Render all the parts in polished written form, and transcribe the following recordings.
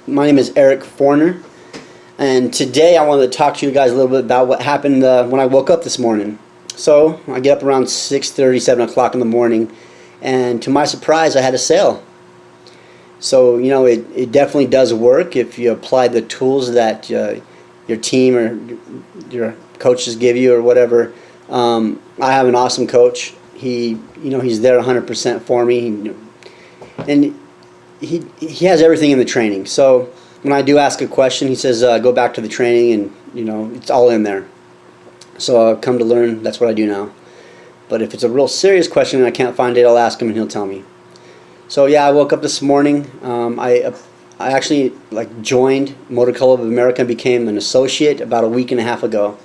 My name is Eric Forner, and today I wanted to talk to you guys a little bit about what happened when I woke up this morning. So I get up around 6:30, 7 o'clock in the morning, and to my surprise I had a sale. So it definitely does work if you apply the tools that your team or your coaches give you or whatever. I have an awesome coach. He's there 100% for me, and he has everything in the training. So when I do ask a question, he says go back to the training, and it's all in there. So I've come to learn that's what I do now. But if it's a real serious question and I can't find it, I'll ask him and he'll tell me. So yeah, I woke up this morning. I actually joined Motor Club of America and became an associate about a week and a half ago.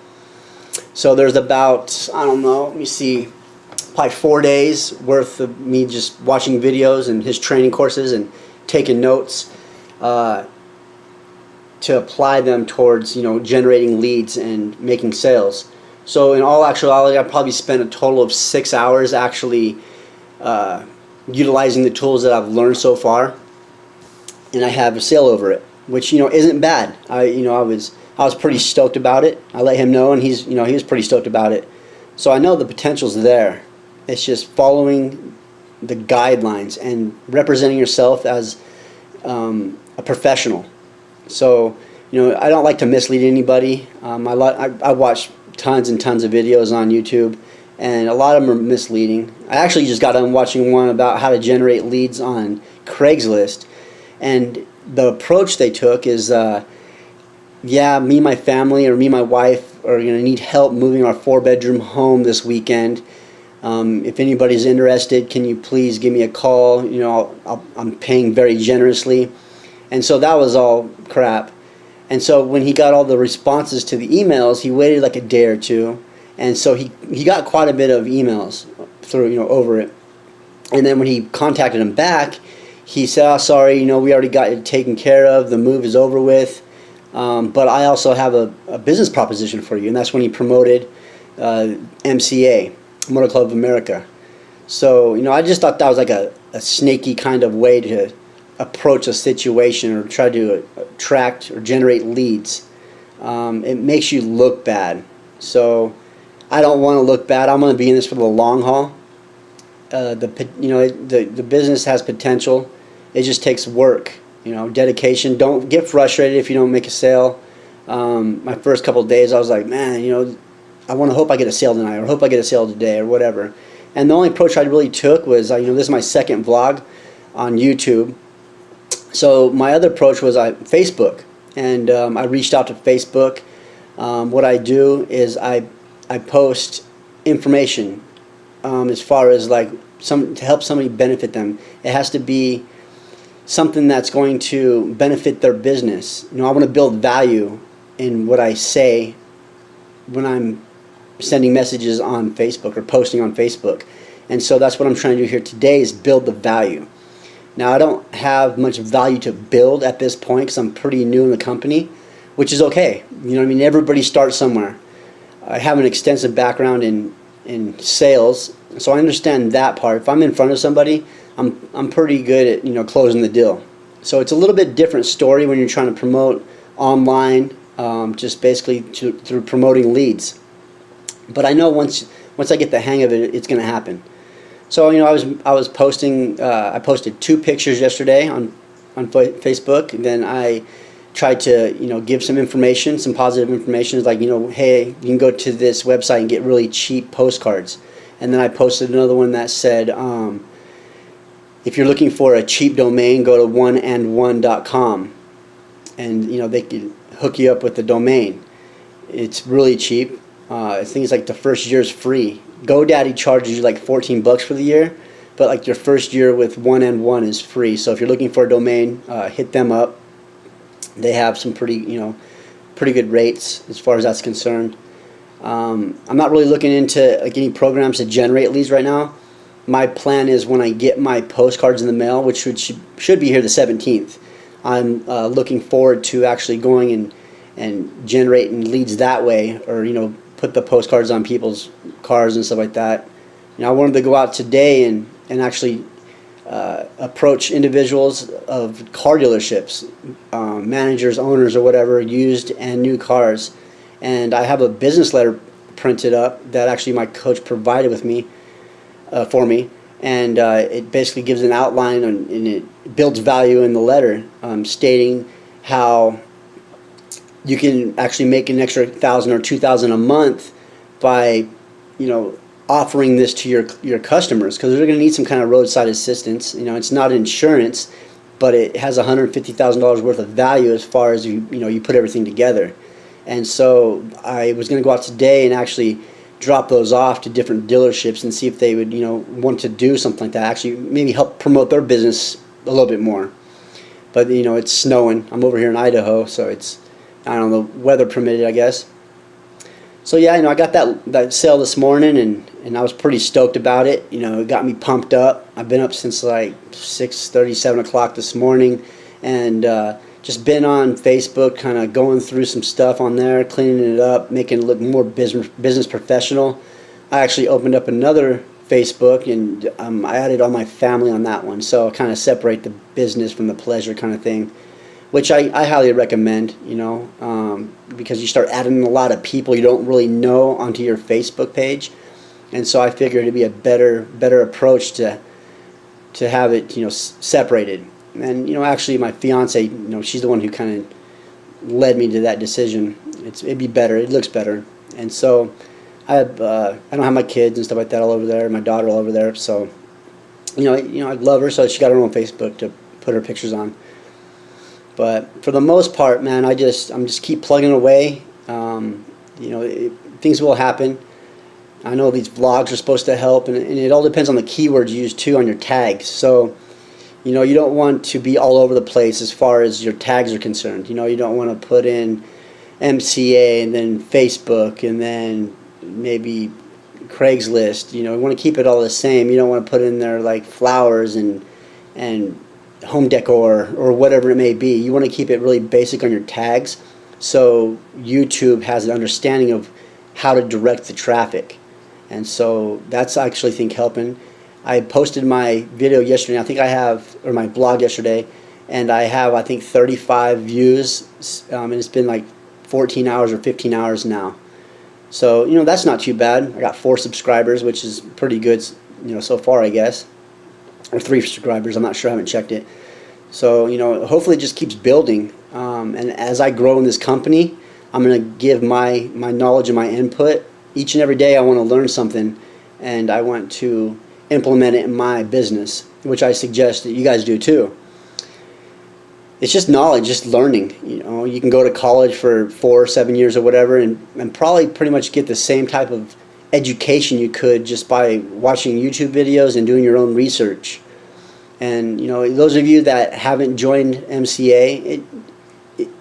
So there's about, I don't know, let me see, probably 4 days worth of me just watching videos and his training courses and taking notes to apply them towards generating leads and making sales. So in all actuality, I probably spent a total of 6 hours actually utilizing the tools that I've learned so far, and I have a sale over it, which isn't bad. I was pretty stoked about it. I let him know, and he was pretty stoked about it. So I know the potential's there. It's just following the guidelines and representing yourself as a professional. So I don't like to mislead anybody. I watch tons and tons of videos on YouTube, and a lot of them are misleading. I actually just got done watching one about how to generate leads on Craigslist, and the approach they took is, yeah, me and my family or me and my wife are going to need help moving our 4-bedroom home this weekend. If anybody's interested, can you please give me a call? I'm paying very generously. And so that was all crap. And so when he got all the responses to the emails, he waited like a day or two. And so he got quite a bit of emails through, over it. And then when he contacted him back, he said, "Oh, sorry, we already got it taken care of. The move is over with. But I also have a business proposition for you." And that's when he promoted MCA, Motor Club of America. So, I just thought that was like a snaky kind of way to approach a situation or try to attract or generate leads. It makes you look bad. So I don't want to look bad. I'm going to be in this for the long haul. The business has potential. It just takes work, dedication. Don't get frustrated if you don't make a sale. My first couple of days, I was like, man, I want to hope I get a sale tonight, or hope I get a sale today, or whatever. And the only approach I really took was, this is my second vlog on YouTube. So my other approach was Facebook, and I reached out to Facebook. What I do is I post information as far as to help somebody benefit them. It has to be something that's going to benefit their business. I want to build value in what I say when I'm sending messages on Facebook or posting on Facebook. And so that's what I'm trying to do here today, is build the value. Now, I don't have much value to build at this point because I'm pretty new in the company, which is okay. Everybody starts somewhere. I have an extensive background in sales, so I understand that part. If I'm in front of somebody, I'm pretty good at closing the deal. So it's a little bit different story when you're trying to promote online, just basically through promoting leads. But I know once I get the hang of it, it's going to happen. So I was posting. I posted 2 pictures yesterday on Facebook. And then I tried to give some information, some positive information, like hey, you can go to this website and get really cheap postcards. And then I posted another one that said, if you're looking for a cheap domain, go to oneandone.com, and they can hook you up with the domain. It's really cheap. I think it's the first year is free. GoDaddy charges you $14 for the year, but your first year with One and One is free. So if you're looking for a domain, hit them up. They have some pretty good rates as far as that's concerned. I'm not really looking into any programs to generate leads right now. My plan is when I get my postcards in the mail, which should be here the 17th. I'm looking forward to actually going and generating leads that way, or put the postcards on people's cars and stuff like that. I wanted to go out today and actually approach individuals of car dealerships, managers, owners, or whatever, used and new cars. And I have a business letter printed up that actually my coach provided with me for me, and it basically gives an outline and it builds value in the letter, stating how you can actually make an extra $1,000 or $2,000 a month by, offering this to your customers, because they're going to need some kind of roadside assistance. It's not insurance, but it has $150,000 worth of value as far as you put everything together. And so I was going to go out today and actually drop those off to different dealerships and see if they would want to do something like that, actually maybe help promote their business a little bit more. But it's snowing. I'm over here in Idaho, so it's, I don't know, weather permitted, I guess. So yeah, I got that sale this morning, and I was pretty stoked about it. It got me pumped up. I've been up since like 6:30, 7 o'clock this morning, and just been on Facebook, kind of going through some stuff on there, cleaning it up, making it look more business professional. I actually opened up another Facebook, and I added all my family on that one, so I kind of separate the business from the pleasure kind of thing, which I highly recommend, because you start adding a lot of people you don't really know onto your Facebook page. And so I figured it'd be a better approach to have it, separated. And, actually my fiance, she's the one who kind of led me to that decision. It'd be better. It looks better. And so I don't have my kids and stuff like that all over there, my daughter all over there. So, I love her, so she got her own Facebook to put her pictures on. But for the most part, man, I'm just keep plugging away. Things will happen. I know these vlogs are supposed to help, and it all depends on the keywords used too on your tags. So, you don't want to be all over the place as far as your tags are concerned. You don't want to put in MCA and then Facebook and then maybe Craigslist. You want to keep it all the same. You don't want to put in there like flowers and home decor or whatever it may be. You want to keep it really basic on your tags, so YouTube has an understanding of how to direct the traffic. And so that's actually, I think, helping. I posted my video yesterday, or my blog yesterday, and I have, I think, 35 views, and it's been like 14 hours or 15 hours now. So, that's not too bad. I got 4 subscribers, which is pretty good, so far, I guess. Or 3 subscribers, I'm not sure, I haven't checked it. So, hopefully it just keeps building. And as I grow in this company, I'm going to give my knowledge and my input. Each and every day I want to learn something, and I want to implement it in my business, which I suggest that you guys do too. It's just knowledge, just learning. You can go to college for 4 or 7 years or whatever, and probably pretty much get the same type of education you could just by watching YouTube videos and doing your own research. And those of you that haven't joined MCA,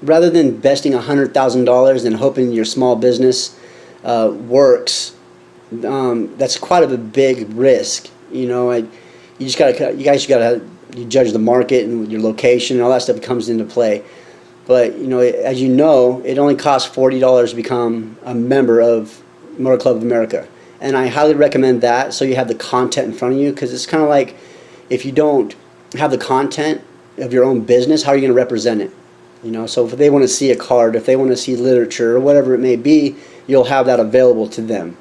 rather than investing $100,000 and hoping your small business works, that's quite of a big risk. You guys gotta judge the market and your location and all that stuff comes into play. But as you know, it only costs $40 to become a member of Motor Club of America, and I highly recommend that, so you have the content in front of you, because it's kind of like, if you don't have the content of your own business, how are you going to represent it? So if they want to see a card, if they want to see literature or whatever it may be, you'll have that available to them,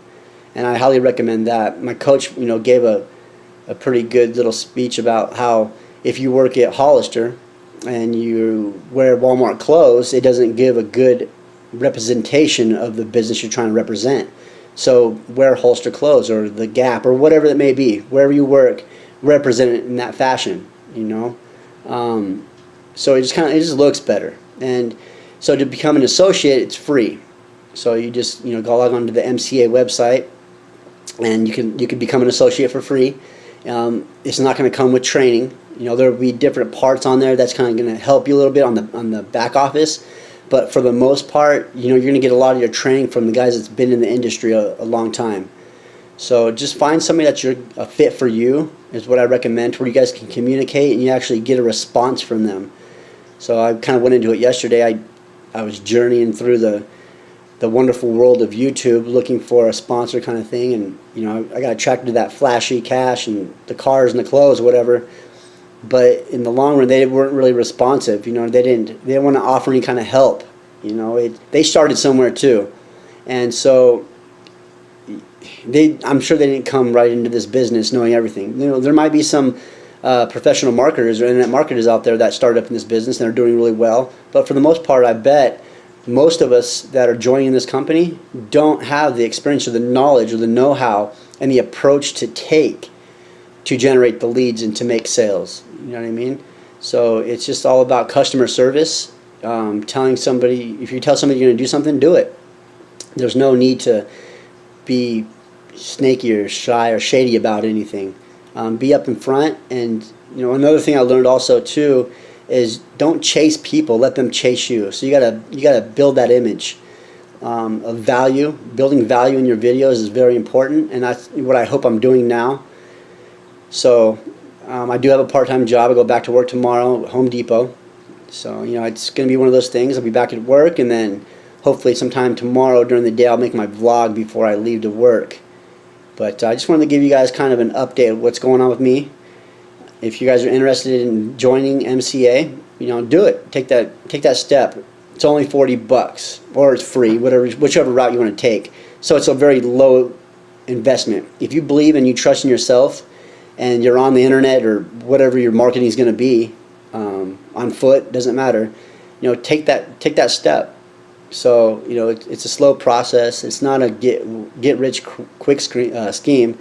and I highly recommend that. My coach gave a pretty good little speech about how if you work at Hollister and you wear Walmart clothes, it doesn't give a good representation of the business you're trying to represent. So wear Hollister clothes or the Gap or whatever it may be, wherever you work, represent it in that fashion. So it just looks better. And so to become an associate, it's free. So you just go log on to the MCA website, and you can become an associate for free. It's not going to come with training. There will be different parts on there that's kind of going to help you a little bit on the back office. But for the most part, you're going to get a lot of your training from the guys that's been in the industry a long time. So just find somebody that's a fit for you, is what I recommend, where you guys can communicate and you actually get a response from them. So I kind of went into it yesterday. I was journeying through the wonderful world of YouTube, looking for a sponsor kind of thing, and I got attracted to that flashy cash and the cars and the clothes, whatever. but in the long run, they weren't really responsive. They didn't want to offer any kind of help. They started somewhere too, and so I'm sure they didn't come right into this business knowing everything. There might be some professional marketers or internet marketers out there that started up in this business and are doing really well, but for the most part, I bet most of us that are joining this company don't have the experience or the knowledge or the know-how and the approach to take to generate the leads and to make sales. You know what I mean? So it's just all about customer service. Telling somebody, if you tell somebody you're going to do something, do it. There's no need to be snaky or shy or shady about anything. Be up in front. And another thing I learned also too is don't chase people, let them chase you. So you gotta build that image of value. Building value in your videos is very important, and that's what I hope I'm doing now. So I do have a part-time job. I go back to work tomorrow at Home Depot. So it's going to be one of those things. I'll be back at work, and then hopefully sometime tomorrow during the day I'll make my vlog before I leave to work. But I just wanted to give you guys kind of an update of what's going on with me. If you guys are interested in joining MCA, do it. Take that step. It's only $40, or it's free, whichever route you want to take. So it's a very low investment. If you believe and you trust in yourself, and you're on the internet or whatever your marketing is going to be, on foot, doesn't matter. Take that step. So it's a slow process. It's not a get rich quick scheme.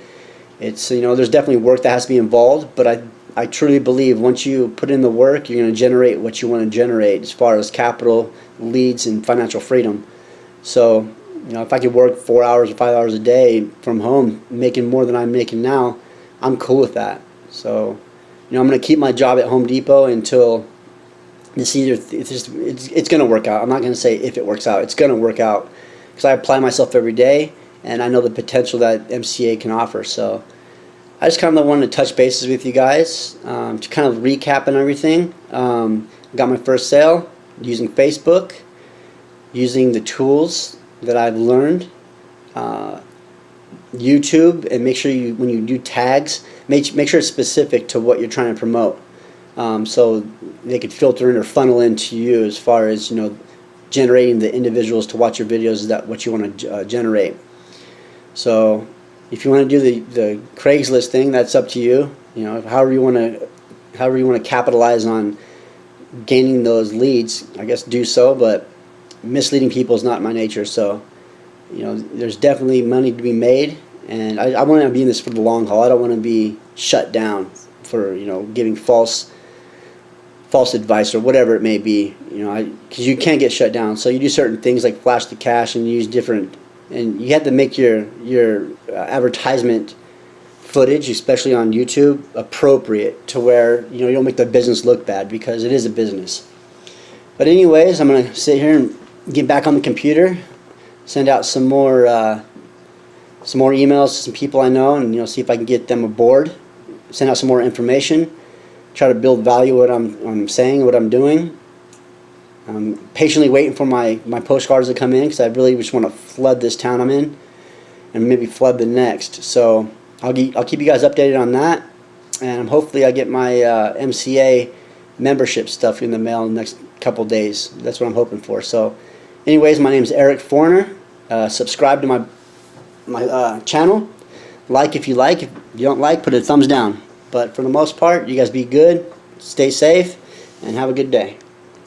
It's there's definitely work that has to be involved, but I truly believe once you put in the work, you're going to generate what you want to generate as far as capital, leads, and financial freedom. So if I could work 4 hours or 5 hours a day from home, making more than I'm making now, I'm cool with that. So I'm going to keep my job at Home Depot until it's going to work out. I'm not going to say if it works out. It's going to work out because I apply myself every day, and I know the potential that MCA can offer. So I just kind of wanted to touch bases with you guys to kind of recap and everything. Got my first sale using Facebook, using the tools that I've learned, YouTube, and make sure when you do tags, make sure it's specific to what you're trying to promote. So they could filter in or funnel into you as far as generating the individuals to watch your videos. Is that what you want to generate? So if you want to do the Craigslist thing, that's up to you. However you want to capitalize on gaining those leads, I guess do so. But misleading people is not my nature. So there's definitely money to be made, and I want to be in this for the long haul. I don't want to be shut down for giving false advice or whatever it may be, because you can't get shut down. So you do certain things like flash the cash and use different, and you have to make your advertisement footage, especially on YouTube, appropriate to where you don't make the business look bad, because it is a business. But anyways, I'm gonna sit here and get back on the computer, send out some more emails to some people I know, and see if I can get them aboard. Send out some more information. Try to build value what I'm saying, what I'm doing. I'm patiently waiting for my postcards to come in, because I really just want to flood this town I'm in, and maybe flood the next. So I'll keep you guys updated on that, and hopefully I get my MCA membership stuff in the mail in the next couple days. That's what I'm hoping for. So anyways, my name is Eric Forner. Subscribe to my channel. Like if you like. If you don't like, put a thumbs down. But for the most part, you guys be good, stay safe, and have a good day.